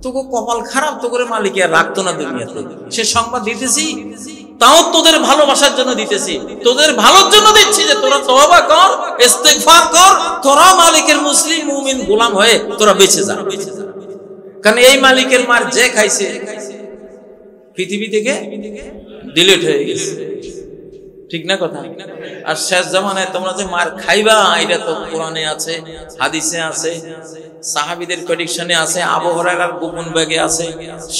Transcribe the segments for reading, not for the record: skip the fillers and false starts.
তোকে কপাল খারাপ, তো করে মালিক আর রাখতো না দুনিয়াতে। সে সংবাদ দিতেছি, তাও তোদের ভালোবাসার জন্য দিতেছি, তোদের ভালোর জন্য দিচ্ছি যে তোরা তওবা কর, ইস্তেগফার কর, তোরা মালিকের মুসলিম মুমিন গোলাম হয়ে তোরা বেঁচে যা। কারণ এই মালিকের মার যে খাইছে পৃথিবী থেকে ডিলিট হয়ে গেছে, ঠিক না কথা? আর শেষ জামানায় তোমরা যে মার খাইবা, এটা তো কোরআনে আছে, হাদিসে আছে, সাহাবীদের প্রেডিকশনে আছে, আবু হুরায়রার গোপন ব্যাগে আছে,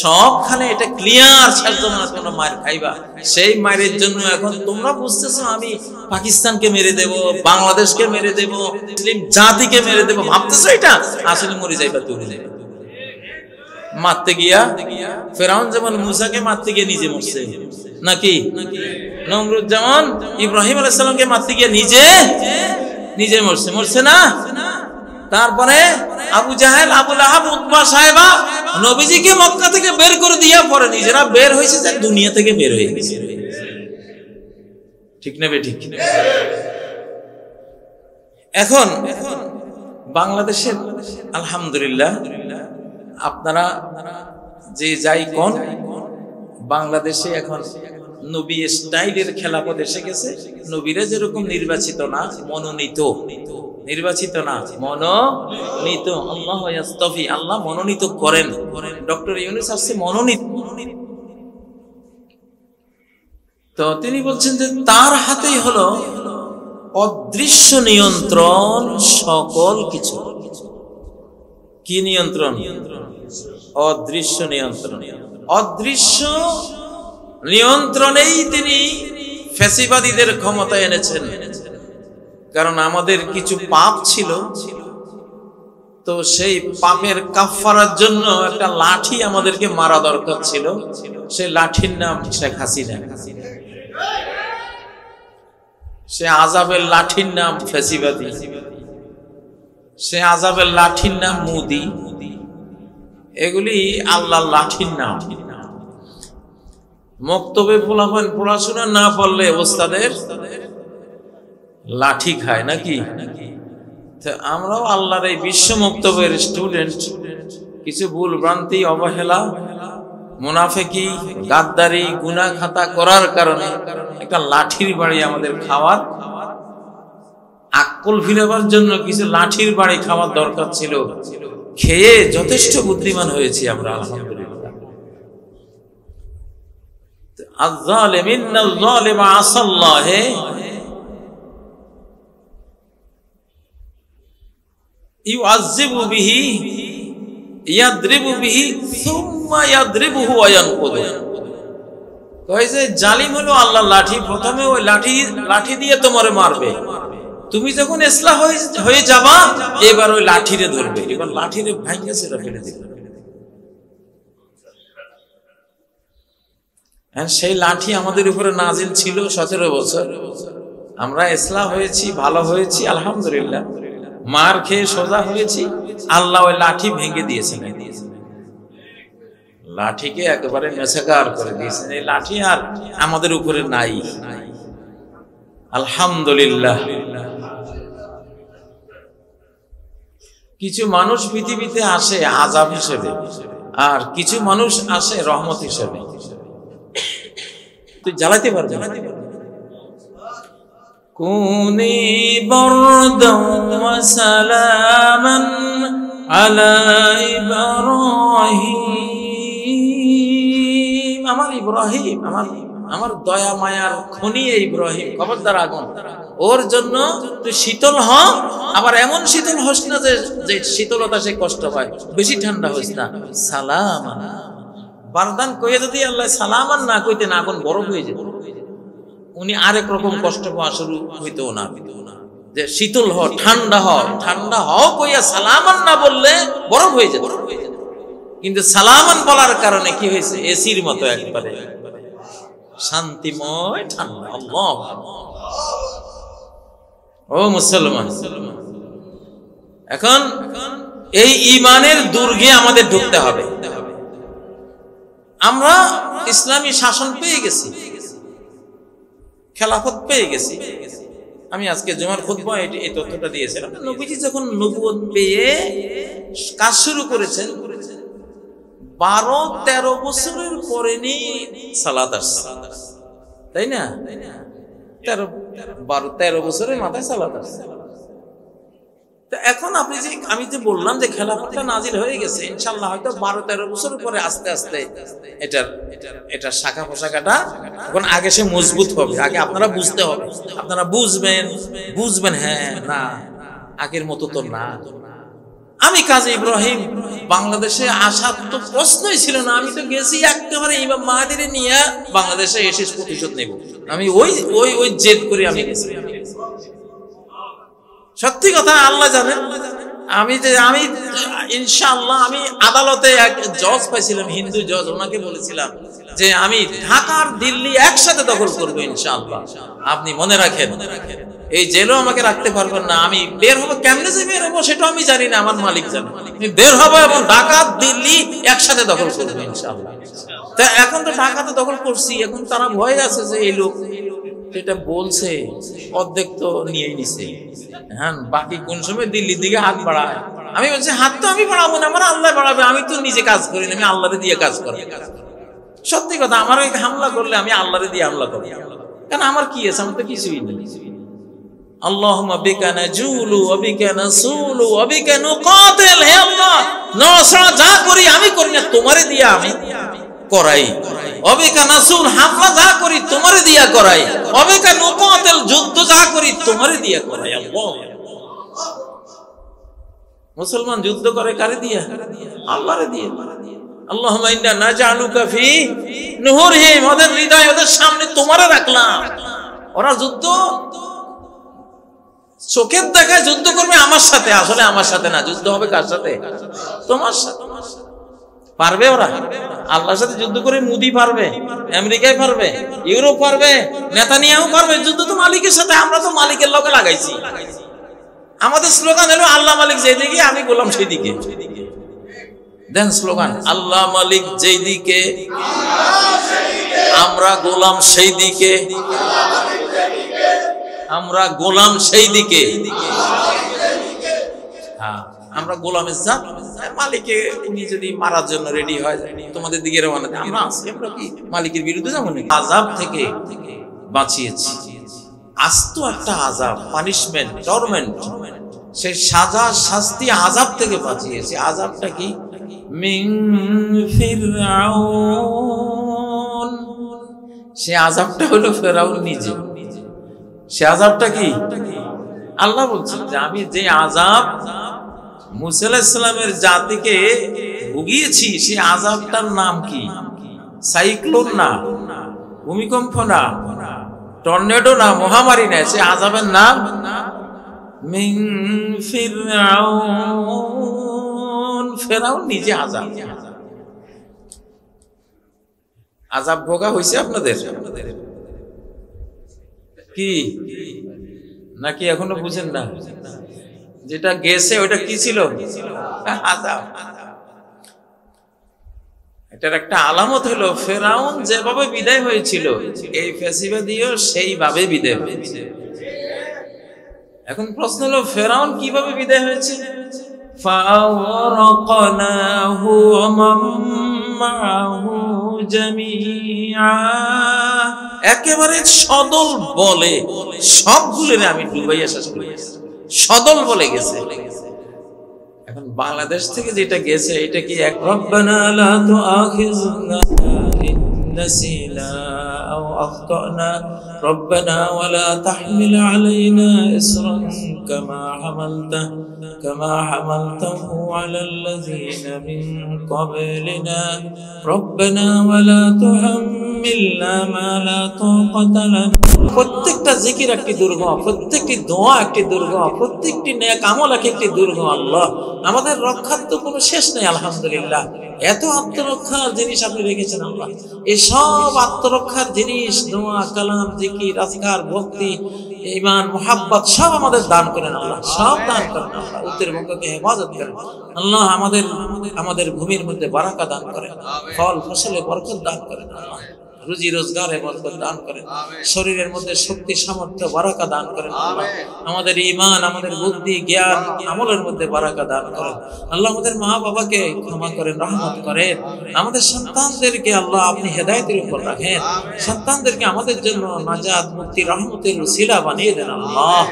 সবখানে এটা ক্লিয়ার। শেষ জামানায় তোমরা মার খাইবা। সেই মায়ের জন্য এখন তোমরা বুঝতেছো আমি পাকিস্তানকে মেরে দেব, বাংলাদেশকে মেরে দেব, মুসলিম জাতিকে মেরে দেব, ভাবতেছো এটা? আসলে মরে যাইবা, তুমি যাইবা মারতে গিয়া। ফেরাউন যেমন মুসাকে মারতে গিয়ে নিজে মরছে, নাকি নমরুদ যেমন ইব্রাহিম আলাইহিস সালামকে মারতে গিয়ে নিজে মরছে না? তারপরে আবু জাহেল, আবু লাহাব, উতবা সাহেবা নবীজিকে মক্কা থেকে বের করে দিয়া পরে নিজেরা বের হয়েছে, যে দুনিয়া থেকে বের হয়ে গেছে, ঠিক না? ঠিক। এখন বাংলাদেশের আলহামদুলিল্লাহ আপনারা যে যাই কোন, বাংলাদেশে এখন নবী স্টাইলের খেলাফত এসে গেছে। নবীরা যেরকম নির্বাচিত না, মনোনীত, নির্বাচিত না, মনোনীত। আল্লাহ ইয়াস্তাফি, আল্লাহ মনোনীত করেন। ডক্টর ইউনূস আসছে মনোনীত। তো তিনি বলছেন যে তার হাতেই হলো অদৃশ্য নিয়ন্ত্রণ সকল কিছু। কি নিয়ন্ত্রণ? অদৃশ্য নিয়ন্ত্রণ। অদৃশ্য নিয়ন্ত্রণেই তিনি ফ্যাসিবাদীদের ক্ষমতায় এনেছেন। কারণ আমাদের কিছু পাপ ছিল, তো সেই পাপের কাফারার জন্য একটা লাঠি আমাদেরকে মারা দরকার ছিল। সেই লাঠির নাম শেখ হাসিনা, সে আযাবের লাঠির নাম ফ্যাসিবাদী, সে আযাবের লাঠির নাম মোদি। এগুলি আল্লাহর লাঠির নাম। মক্তবে পোলাপান পড়াশোনা না পড়লে ওস্তাদের লাঠি খায়, নাকি? আমরাও আল্লাহর এই বিশ্ব মক্তবের স্টুডেন্ট, কিছু ভুল ভ্রান্তি, অবহেলা, মুনাফিকি, গাদ্দারি, গুনাহ খাতা করার কারণে একটা লাঠির বাড়ি আমাদের খাওয়ার, আকল ফিরাবার জন্য কিছু লাঠির বাড়ি খাওয়ার দরকার ছিল। খেয়ে যথেষ্ট বুদ্ধিমান হয়েছি আমরা আলহামদুলিল্লাহ। আয-যালিম ইন্নাল-যালিমা আসাল্লাহ ইউআযযিবু বিহি ইয়াদরিবু বিহি সুম্মা ইয়াদরিবুহু ওয়া ইয়ানকুদু। কয় যে জালিম হলো আল্লাহর লাঠি, প্রথমে ওই লাঠি দিয়ে তোমারে মারবে, তুমি যখন ইসলাহ হয়ে যাবা এবার ওই লাঠিরে ধরবে, এবার লাঠিরে ভাঙিয়ে সেটা ফেলে দিবে। সেই লাঠি আমাদের উপরে নাজিল ছিল 17 বছর। আমরা ইসলাহ হয়েছি, ভালো হয়েছি আলহামদুলিল্লাহ, মার খেয়ে সোজা হয়েছি। আল্লাহ ওই লাঠি ভেঙে দিয়েছেন, লাঠিকে একেবারে মেসাকার করে দিয়েছেন। এই লাঠি আর আমাদের উপরে নাই আলহামদুলিল্লাহ। কিছু মানুষ পৃথিবীতে আসে আযাব হিসেবে, আর কিছু মানুষ আসে রহমত হিসেবে। তুই জ্বালাতে পারবি না। কুনি বারদান ওয়া সালামান আলা ইব্রাহিম। আমার ইব্রাহিম, আমার দয়া মায়ার খনি ইব্রাহিম, খবরদার আগুন ওর জন্য তুই শীতল হ। আবার এমন শীতল হস না যে শীতলতা সে কষ্ট পায়, বেশি ঠান্ডা হইস না। সালামান, বারদান কইয়ে যদি আল্লাহ সালামান না কইতেন আগুন বরফ হয়ে যেত। উনি আরেক রকম কষ্ট পাওয়া শুরু হইতো না, যে শীতল হ, ঠান্ডা হ কইয়া সালামান না বললে বরফ হয়ে যেত। কিন্তু সালামান বলার কারণে কি হয়েছে? এসির মতো একবারে শান্তিময় ঠান্ডা। আল্লাহ। ও মুসলমান, এখন এই ঈমানের দুর্গে আমাদের ঢুকতে হবে। আমরা ইসলামী শাসন পেয়ে গেছি, খেলাফত পেয়ে গেছি। আমি আজকে জুমার খুতবায় এই তথ্যটা দিয়েছিলাম। নবীজি যখন নবুয়ত পেয়ে কাজ শুরু করেছেন, 12-13 বছরের পরে নি সালাত আসছে, তাই না? 12-13 বছরের মাথায় সালাত আসছে। এখন আপনি যে আমি যে বললাম যে খেলাফতটা নাজিল হয়ে গেছে, ইনশাআল্লাহ হয়তো 12-13 বছর পরে আস্তে আস্তে এটার শাখা পোশাকাটা এখন আগে সে মজবুত হবে। আগে আপনারা বুঝতে হবে, আপনারা বুঝবেন হ্যাঁ না আগের মতো তো না। আমি কাজী ইব্রাহিম বাংলাদেশে আসার তো প্রশ্নই ছিল না। আমি তো গেছি একেবারে ইমাম মাহাদিরে নিয়ে বাংলাদেশে এসে প্রতিশোধ নেব। আমি ওই জেদ করে আমি গেছি। সত্যি কথা আল্লাহ জানেন, আমি ইনশাআল্লাহ আমি আদালতে এক জজ পাইছিলাম, হিন্দু জজ, ওনাকে বলেছিলাম যে আমি ঢাকার দিল্লি একসাথে দখল করবো ইনশাআল্লাহ। আপনি মনে রাখেন, এই জেলও আমাকে রাখতে পারবেন না। আমি বের হবো, কেমনে যে বের হবো সেটা আমি জানি না, আমার মালিক জানে। আমি বের হবো এবং ঢাকা দিল্লি একসাথে দখল করবো ইনশাআল্লাহ। তা এখন তো ঢাকাতে দখল করছি, এখন তারা ভয় আছে যে এই লোক যেটা বলছে অর্ধেক তো নিয়েই নিছে, হ্যাঁ বাকি কোন সময় দিল্লির দিকে হাত বাড়ায়। আমি বলছি হাত তো আমি বাড়াবো না, আমার আল্লাহ বাড়াবে, আমি তো নিজে কাজ করি না, আমি আল্লাহরে দিয়ে কাজ করি। সত্যি কথা, আমার হামলা করলে আমি আল্লাহরে দিয়ে হামলা করি, কারণ আমার কি আছে, আমার তো কিছুই নেই। আল্লাহুম্মা বিকা নাজুলু ওয়া বিকা নাসুলু ওয়া বিকা নুকাতিল, হে আল্লাহ নসরা যা করি আমি করি না, তোমারে দিয়া আমি করাই। অবিকা নাসুল, হামলা যা করি তোমারে দিয়া করাই। অবিকা নুকাতিল, যুদ্ধ যা করি তোমারে দিয়া করাই। আল্লাহ, মুসলমান যুদ্ধ করে কারে দিয়া? আল্লাহরে দিয়ে। আল্লাহুম্মা ইন্না নাজআলুকা ফি নুহুরিহিম, ওদের হৃদয় ওদের সামনে তোমারে রাখলাম। ওরা যুদ্ধ চোখের দেখায় যুদ্ধ করবে আমার সাথে, আসলে আমার সাথে না, যুদ্ধ হবে কার সাথে? তোমার সাথে। পারবে ওরা? আল্লাহর সাথে যুদ্ধ করে মুদি পারবে, আমেরিকায় পারবে, ইউরোপ পারবে, নেতানিয়াহু পারবে? যুদ্ধ তো মালিকের সাথে। আমরা তো মালিকের লগে লাগাইছি। আমাদের স্লোগান হলো আল্লাহ মালিক যেদিকে আমি গোলাম সেই দিকে। দেন স্লোগান, আল্লাহ মালিক যেই দিকে আমরা গোলাম সেই দিকে, আমরা গোলাম সেই দিকে। হ্যাঁ, আমরা গোলামের জাত, মালিকে উনি যদি মারার জন্য রেডি হয় তোমাদের দিকে রওনা, আমরা আছি, আমরা কি মালিকের বিরুদ্ধে যাবো নাকি? আযাব থেকে বাঁচিয়েছি। আস্ত একটা আযাব, পানিশমেন্ট, টর্মেন্ট, সেই সাজা শাস্তি আযাব থেকে বাঁচিয়েছি। আযাবটা কি? মিন ফিরআউন, সে আযাবটা হলো ফেরাউন নিজে। সে আযাবটা কি? আল্লাহ বলছেন যে আমি যে আযাব মুসা আলাইহিস সালামের জাতিকে ভুগিয়েছি, সেই আযাবটার নাম কি? সাইক্লোন না, ভূমিকম্প না, টর্নেডো না, মহামারী না, সে আযাবের নাম মিন ফিরআউন। ফেরাউন নিজে আযাব। আযাব ভোগা হয়েছে আপনাদের কি? নাকি এখনো বুঝেন না? যেটা গেছে ওটা কি ছিল? আযাব। এটার একটা আলামত হলো ফেরাউন যেভাবে বিদায় হয়েছিল, এই ফ্যাসিবাদীও সেইভাবে বিদায় হয়েছে। এখন প্রশ্ন হলো ফেরাউন কিভাবে বিদায় হয়েছে? فَأَغْرَقْنَاهُ وَمَن مَّعَهُ جَمِيعًا, একেবারে সদল বলে সবগুলো আমি ডুবাইয়া শেষ করে দিয়েছি। সদল বলে গেছে। এখন বাংলাদেশ থেকে যেটা গেছে এটা কি? এক রব্বানা লা তুআখিযনা ইন নাসিনা আও আখতানা রব্বানা ওয়া লা তাহমিল আলাইনা ইসরান কামা হামালতাহু আলাল্লাযিনা মিন ক্বাবলিনা রব্বানা ওয়া লা তুহাম্মিলনা মা লা তাকাতা লানা। প্রত্যেকটা জিকির একটি দুর্গ, প্রত্যেকটি দোয়া একটি দুর্গ, প্রত্যেকটি নেক আমল একটি দুর্গ। আল্লাহ আমাদের রক্ষার তো কোনো শেষ নেই। আলহামদুলিল্লাহ, এত আত্মরক্ষার জিনিস আপনি রেখেছেন আল্লাহ। এসব আত্মরক্ষার জিনিস, দোয়া, কালাম, জিকির, আজকার, ভক্তি, ঈমান, মুহাব্বত সব আমাদের দান করেন আল্লাহ, সব দান করেন আল্লাহ। উত্তরবঙ্গকে হেফাজত করেন আল্লাহ। আমাদের ভূমির মধ্যে বারাকা দান করেন, ফল ফসলে বরকত দান করেন আল্লাহ। রুজি রোজগারে বরকত দান করেন, শরীরের মধ্যে শক্তি সামর্থ্য বারাকা দান করেন আল্লাহ। আমাদের ঈমান, আমাদের বুদ্ধি, জ্ঞান, আমলের মধ্যে বারাকা দান করেন আল্লাহ। আমাদের মা বাবাকে ক্ষমা করেন, রহমত করেন। আমাদের সন্তানদেরকে আল্লাহ আপনি হেদায়েতের উপর রাখেন, সন্তানদেরকে আমাদের জন্য নাজাত, মুক্তি, রহমতের উসিলা বানিয়ে দেন আল্লাহ।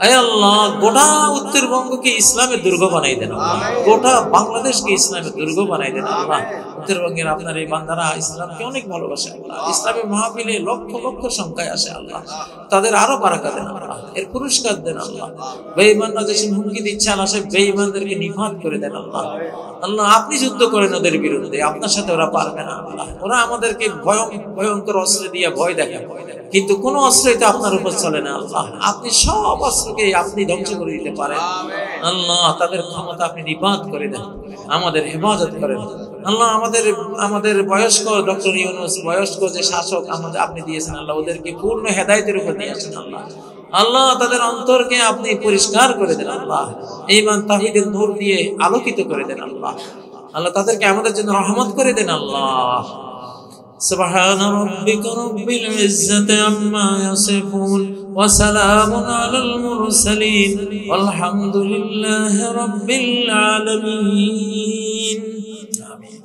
আয় আল্লাহ, গোটা উত্তরবঙ্গকে ইসলামের দুর্গ বানাই দেন আল্লাহ, গোটা বাংলাদেশকে ইসলামের দুর্গ বানাই দেন আল্লাহ। উত্তরবঙ্গের আপনার এই বান্দারা ইসলামকে অনেক ভালোবাসে আল্লাহ, ইসলামের মাহফিলে লক্ষ লক্ষ সংখ্যায় আসে আল্লাহ, তাদের আরো বারাকা দেন আল্লাহ, এর পুরস্কার দেন আল্লাহ। বেঈমানরা যেসব হুমকি দিচ্ছে আল্লাহ, সে বেঈমানদেরকে নিপাত করে দেন আল্লাহ। আল্লাহ আপনি যুদ্ধ করেন ওদের বিরুদ্ধে, আপনার সাথে ওরা পারবে না আল্লাহ। ওরা আমাদেরকে ভয়ঙ্কর অস্ত্র দিয়ে ভয় দেখায়, কিন্তু কোন অস্ত্রই তো আপনার উপর চলে না আল্লাহ। আপনি সব অস্ত্রকে আপনি ধ্বংস করে দিতে পারেন আল্লাহ। তাদের ক্ষমতা আপনি নিপাত করে দেন, আমাদের হেফাজত করেন আল্লাহ। আমাদের বয়স্ক ডক্টর ইউনূস, বয়স্ক যে শাসক আমাদের আপনি দিয়েছেন আল্লাহ, ওদেরকে পূর্ণ হেদায়েতের উপর দিয়েছেন আল্লাহ। আল্লাহ তাদের অন্তরকে আপনি পরিষ্কার করে দেন আল্লাহ, ঈমান তাওহীদের নূর দিয়ে আলোকিত করে দেন আল্লাহ। আল্লাহ তাদেরকে আমাদের জন্য রহমত করে দেন আল্লাহ। سبحان ربك رب العزة عما يصفون وسلام على المرسلين والحمد لله رب العالمين. آمين.